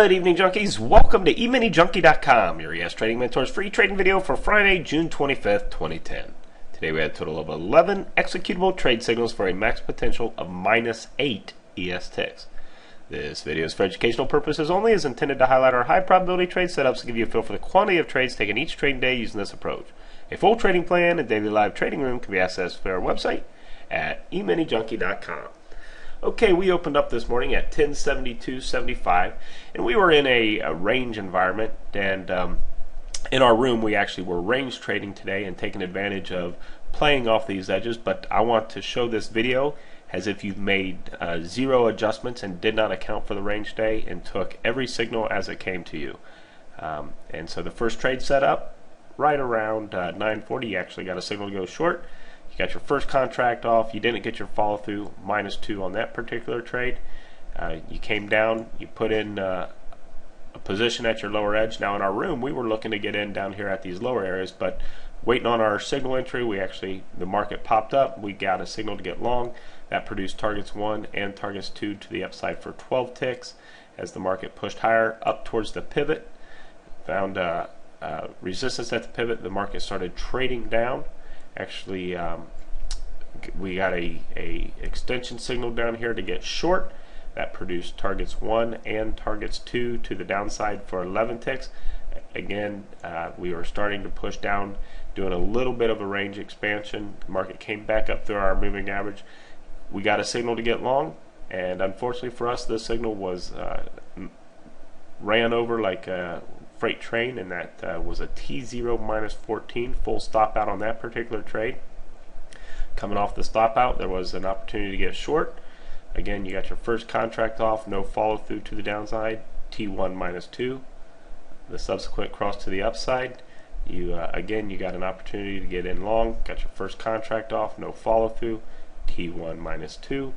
Good evening, junkies. Welcome to EminiJunkie.com, your ES Trading Mentor's free trading video for Friday, June 25th, 2010. Today we had a total of 11 executable trade signals for a max potential of -8 ES ticks. This video is for educational purposes only, is intended to highlight our high probability trade setups to give you a feel for the quantity of trades taken each trading day using this approach. A full trading plan and daily live trading room can be accessed via our website at EminiJunkie.com. Okay, we opened up this morning at 1072.75, and we were in a range environment, and in our room we actually were range trading today and taking advantage of playing off these edges. But I want to show this video as if you've made zero adjustments and did not account for the range day and took every signal as it came to you. And so the first trade set up right around 9:40. You actually got a signal to go short. You got your first contract off. You didn't get your follow through, -2 on that particular trade. You came down, you put in a position at your lower edge. Now in our room we were looking to get in down here at these lower areas, but waiting on our signal entry, the market popped up. We got a signal to get long. That produced targets 1 and targets 2 to the upside for 12 ticks as the market pushed higher up towards the pivot. Found resistance at the pivot. The market started trading down. Actually, we got a extension signal down here to get short. That produced targets 1 and targets 2 to the downside for 11 ticks. Again, we were starting to push down, doing a little bit of a range expansion. The market came back up through our moving average. We got a signal to get long, and unfortunately for us, this signal was ran over like a freight train, and that was a T0 -14 full stop out on that particular trade. Coming off the stop out, there was an opportunity to get short. Again, you got your first contract off, no follow through to the downside, T1 -2. The subsequent cross to the upside, again you got an opportunity to get in long, got your first contract off, no follow through, T1 -2.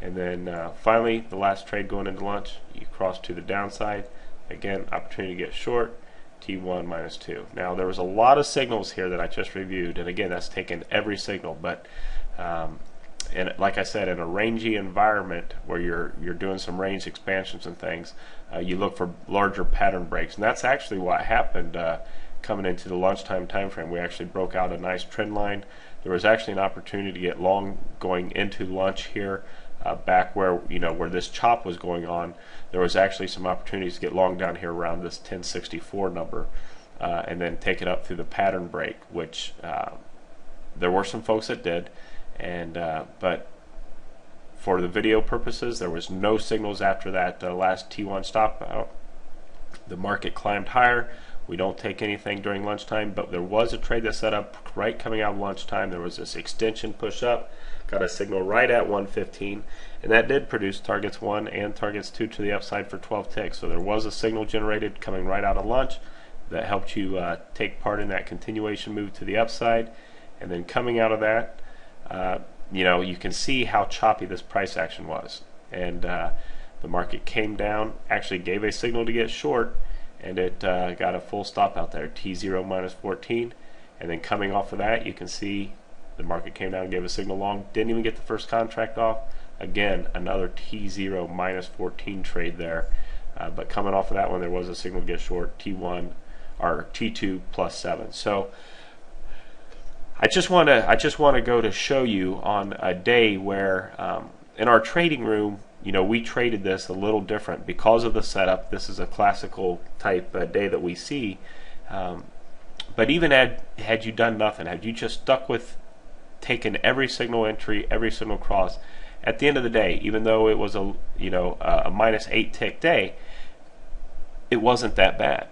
And then finally, the last trade going into lunch, you cross to the downside. Again, opportunity to get short, T1 -2. Now there was a lot of signals here that I just reviewed, and again that's taken every signal, but and like I said, in a rangy environment where you're doing some range expansions and things, you look for larger pattern breaks, and that's actually what happened coming into the lunchtime time frame. We actually broke out a nice trend line. There was actually an opportunity to get long going into lunch here. Back where where this chop was going on, there was actually some opportunities to get long down here around this 1064 number, and then take it up through the pattern break, which there were some folks that did, and but for the video purposes, there was no signals after that last T1 stop out. The market climbed higher. We don't take anything during lunchtime, but there was a trade that set up right coming out of lunchtime. There was this extension push up, got a signal right at 115, and that did produce targets 1 and targets 2 to the upside for 12 ticks. So there was a signal generated coming right out of lunch that helped you take part in that continuation move to the upside. And then coming out of that, you can see how choppy this price action was. And the market came down, actually gave a signal to get short, and it got a full stop out there, T0 -14. And then coming off of that, you can see the market came down and gave a signal long, didn't even get the first contract off. Again, another T0 -14 trade there. But coming off of that one, there was a signal to get short, T1 or T2 +7. So I just want to go to show you on a day where in our trading room, we traded this a little different because of the setup. This is a classical type day that we see. But even had you done nothing, had you just stuck with taking every signal entry, every signal cross, at the end of the day, even though it was a -8 tick day, it wasn't that bad.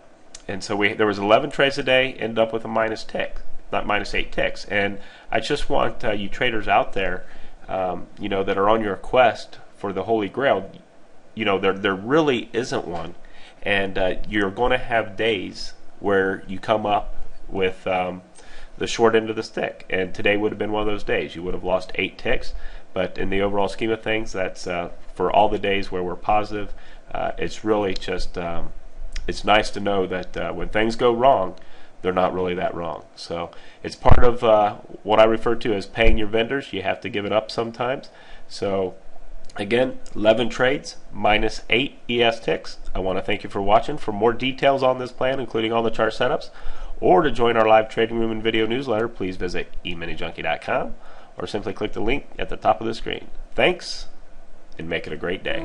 And so there was 11 trades a day, ended up with a -8 ticks. And I just want you traders out there, that are on your quest for the Holy Grail, there really isn't one, and you're going to have days where you come up with the short end of the stick, and today would have been one of those days. You would have lost 8 ticks, but in the overall scheme of things, that's for all the days where we're positive. It's really just it's nice to know that when things go wrong, they're not really that wrong. So it's part of what I refer to as paying your vendors. You have to give it up sometimes. So Again, 11 trades, minus 8 ES ticks. I want to thank you for watching. For more details on this plan, including all the chart setups, or to join our live trading room and video newsletter, please visit EminiJunkie.com or simply click the link at the top of the screen. Thanks, and make it a great day.